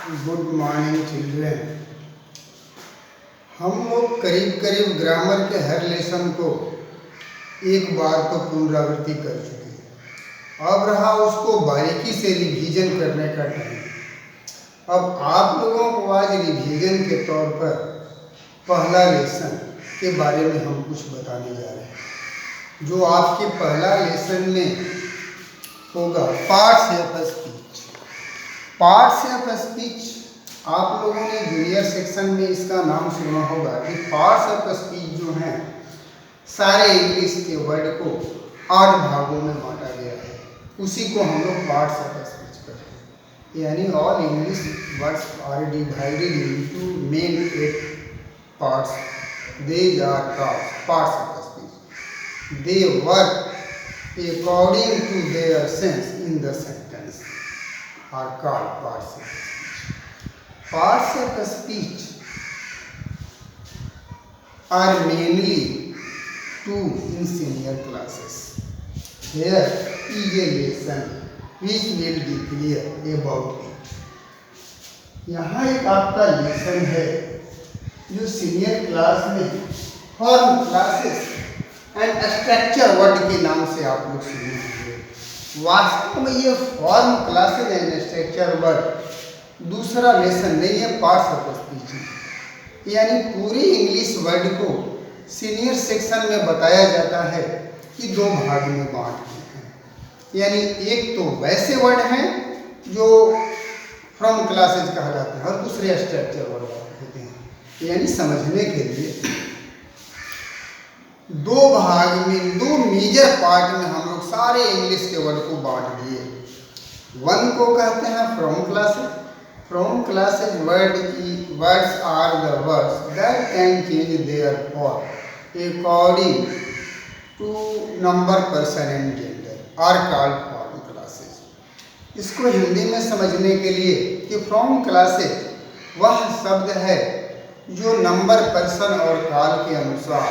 Good morning children. हम लोग करीब करीब ग्रामर के हर लेसन को एक बार तो पुनरावृत्ति कर चुके हैं। अब रहा उसको बारीकी से रिवीजन करने का टाइम। अब आप लोगों को आज रिवीजन के तौर पर पहला लेसन के बारे में हम कुछ बताने जा रहे हैं, जो आपके पहला लेसन में होगा parts of speech. Parts of speech आप लोगों ने जूनियर सेक्शन में इसका नाम सुना होगा कि पार्ट्स ऑफ स्पीच जो हैं सारे इंग्लिश के वर्ड को 8 भागों में बांटा गया है। उसी को हम लोग पार्ट्स ऑफ स्पीच कहते हैं। यानी all English words are divided into main 8 parts. These are called parts of the speech. They work according to their sense in the sentence are called parts of the speech. Parts of the speech are mainly two in senior classes. Here is a lesson which will be clear about it. यहाँ एक आपका lesson है जो senior class में form classes and structure word के नाम से आप लोग सुने होंगे। वास्तव में ये form classes and structure word दूसरा लेसन नहीं है, पार्ट्स ऑफ स्पीच। यानी पूरी इंग्लिश वर्ड को सीनियर सेक्शन में बताया जाता है कि 2 भाग में बांटते हैं। यानी एक तो वैसे वर्ड हैं जो फ्रॉम क्लासेज कहा जाता है और दूसरे स्ट्रक्चर वर्ड होते हैं। यानी समझने के लिए 2 भाग में 2 मेजर पार्ट में हम लोग सारे इंग्लिश के वर्ड को बांट दिए। 1 को कहते हैं from classes. From classes words are the words that can change their form according to number, person and gender are called from classes. इसको हिंदी में समझने के लिए कि फ्रॉम क्लासेज वह शब्द है जो नंबर, पर्सन और काल के अनुसार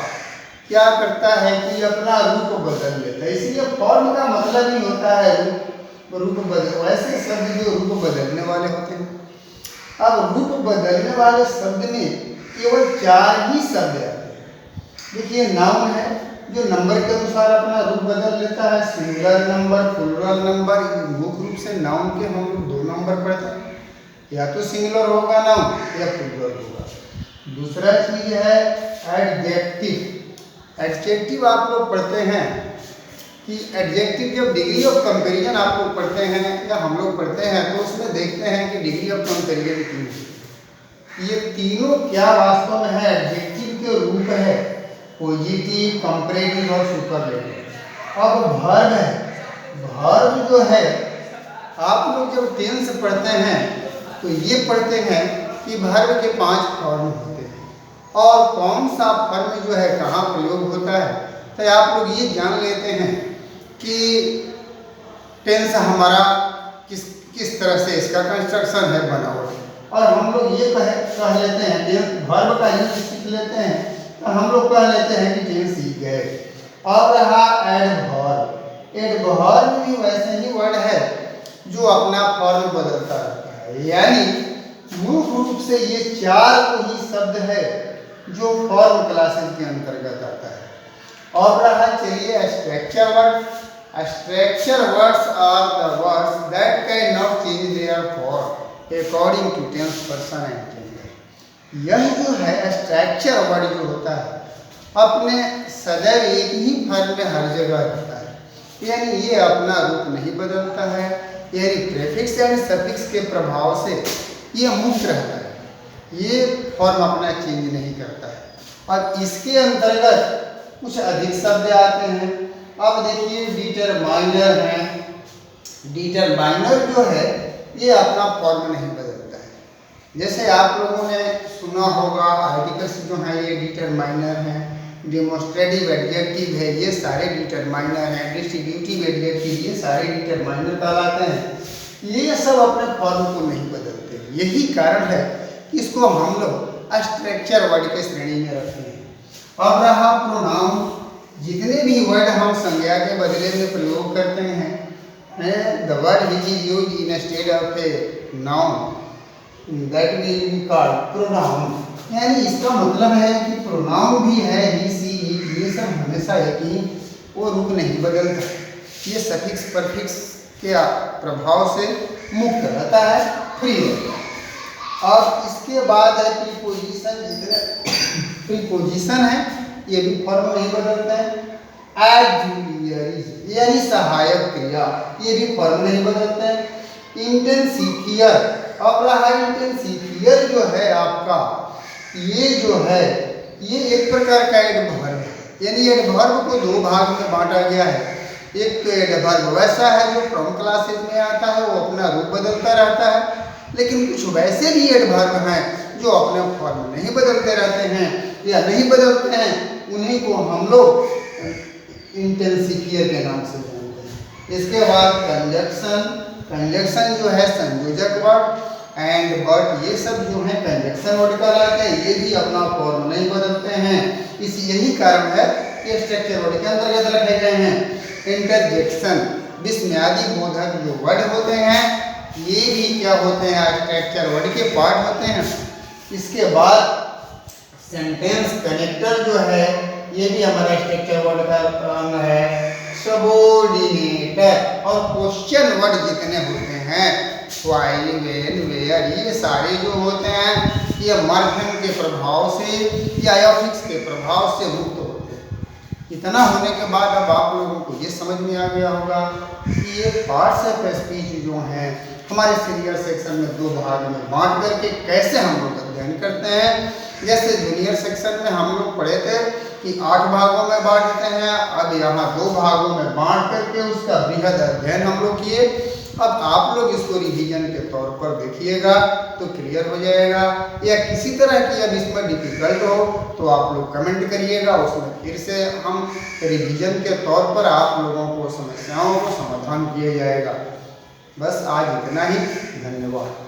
क्या करता है कि अपना रूप बदल लेता है। इसलिए फॉर्म का मतलब ही होता है रूप बदल, वैसे शब्द जो रूप बदलने वाले होते हैं। अब रूप बदलने वाले शब्द में केवल 4 ही शब्द आते हैं। देखिए, नाउन है जो नंबर के अनुसार अपना रूप बदल लेता है, सिंगुलर नंबर, प्लूरल नंबर। मुख्य रूप से नाउन के हम लोग 2 नंबर पढ़ते हैं, या तो सिंगुलर होगा नाउन या प्लूरल होगा। दूसरा चीज है एडजेक्टिव। एडजेक्टिव आप लोग पढ़ते हैं कि एडजेक्टिव जब डिग्री ऑफ कंपैरिजन आप लोग पढ़ते हैं या हम लोग पढ़ते हैं तो उसमें देखते हैं कि डिग्री ऑफ कंपैरिजन तीन, ये तीनों क्या वास्तव में है एडजेक्टिव के रूप है, पॉजिटिव, कंपैरेटिव और सुपरलेटिव। अब वर्ब है, वर्ब जो है आप लोग जब टेंस पढ़ते हैं तो ये पढ़ते हैं कि वर्ब के 5 फॉर्म होते हैं और कौन सा फॉर्म जो है कहाँ प्रयोग होता है। तो आप लोग ये जान लेते हैं कि टेंस हमारा किस तरह से इसका कंस्ट्रक्शन है बना हुआ। और हम लोग ये कह लेते हैं, वर्ब का यूज सीख लेते हैं तो हम लोग कह लेते हैं कि टेंस सीख गए। और रहा एडवर्ब। एडवर्ब भी वैसे ही वर्ड है जो अपना फॉर्म बदलता रहता है। यानी मुख्य रूप से ये 4 ही शब्द है जो फॉर्म क्लासेस के अंतर्गत आता है। और रहा चलिए structure word. Structure words are the words that can not change their form according to tense, person and gender. यह जो है स्ट्रक्चर वर्ड जो होता है अपने सदैव एक ही फॉर्म में हर जगह रहता है। यानी ये अपना रूप नहीं बदलता है। यानी प्रीफिक्स एंड सफिक्स के प्रभाव से ये मुक्त रहता है, ये फॉर्म अपना चेंज नहीं करता है। और इसके अंतर्गत कुछ अधिक शब्द आते हैं। अब देखिए डिटरमाइनर है। डिटरमाइनर जो है ये अपना फॉर्म नहीं बदलता है। जैसे आप लोगों ने सुना होगा आर्टिकल्स जो हैं ये डिटरमाइनर हैं, डेमोस्ट्रेटिव एडजेक्टिव है ये सारे डिटरमाइनर हैं, डिस्ट्रीब्यूटिव एडजेक्टिव ये सारे डिटरमाइनर कहलाते हैं। ये सब अपने फॉर्म को नहीं बदलते। यही कारण है कि इसको हम लोग स्ट्रक्चर वर्ड के श्रेणी में रखते हैं। अब रहा प्रोनाउन। जितने भी वर्ड हम संज्ञा के बदले में प्रयोग करते हैं, the word which is used instead of a noun that will be called pronoun. यानी इसका मतलब है कि प्रोनाउन भी है ही सी इट, ये सब हमेशा एक ही, वो रूप नहीं बदलता, ये सफिक्स परफिक्स के प्रभाव से मुक्त रहता है, फ्री रहता है। और इसके बाद है प्रीपोजिशन। जितने प्रीपोजिशन है ये भी फॉर्म नहीं बदलता है। ऑक्सिलियरी यानी सहायक क्रिया, ये भी फॉर्म नहीं बदलता है। इंटेंसिफियर, अब रहा इंटेंसिफियर जो है आपका, ये जो है ये एक प्रकार का एडवर्ब है, यानी एडवर्ब को दो भाग में बांटा गया है। एक तो एडवर्ब वैसा है जो फ्रॉम क्लासेस में आता है, वो अपना रूप बदलता रहता है, लेकिन कुछ वैसे भी एडवर्ब हैं जो अपने फॉर्म नहीं बदलते रहते हैं या नहीं बदलते हैं, उन्हीं को हम लोग इंटेंसिफियर के नाम से जानते हैं। इसके बाद कंजक्शन, कंजक्शन जो है संयोजक वर्ड एंड बट, ये सब जो है कंजक्शन वर्ड कहलाते हैं, ये भी अपना फॉर्म नहीं बदलते हैं। इस यही कारण है कि स्ट्रक्चर वर्ड के अंतर्गत रखे गए हैं। इंटरजेक्शन, विस्मयादि बोधक जो वर्ड होते हैं ये भी क्या होते हैं, स्ट्रक्चर वर्ड के पार्ट होते हैं। इसके बाद सेंटेंस कनेक्टर जो है ये भी हमारा स्ट्रक्चर वर्ड का अंग है। सबोर्डिनेटर और क्वेश्चन वर्ड जितने होते हैं, व्हाई, व्हेन, वेयर, ये सारे जो होते हैं ये मॉर्फेम के प्रभाव से या अफिक्स के प्रभाव से मुक्त होते हैं। इतना होने के बाद अब आप लोगों को ये समझ में आ गया होगा कि ये पार्ट्स ऑफ स्पीच जो हैं हमारे सीनियर सेक्शन में दो भाग में बांट करके कैसे हम लोग अध्ययन करते हैं। जैसे जूनियर सेक्शन में हम लोग पढ़े थे कि 8 भागों में बांटते हैं, अब यहाँ 2 भागों में बांट करके उसका बृहद अध्ययन हम लोग किए। अब आप लोग इसको रिवीजन के तौर पर देखिएगा तो क्लियर हो जाएगा, या किसी तरह की अब इसमें डिफिकल्ट हो तो आप लोग कमेंट करिएगा, उसमें फिर से हम रिवीजन के तौर पर आप लोगों को समस्याओं को समाधान किया जाएगा। बस आज इतना ही, धन्यवाद।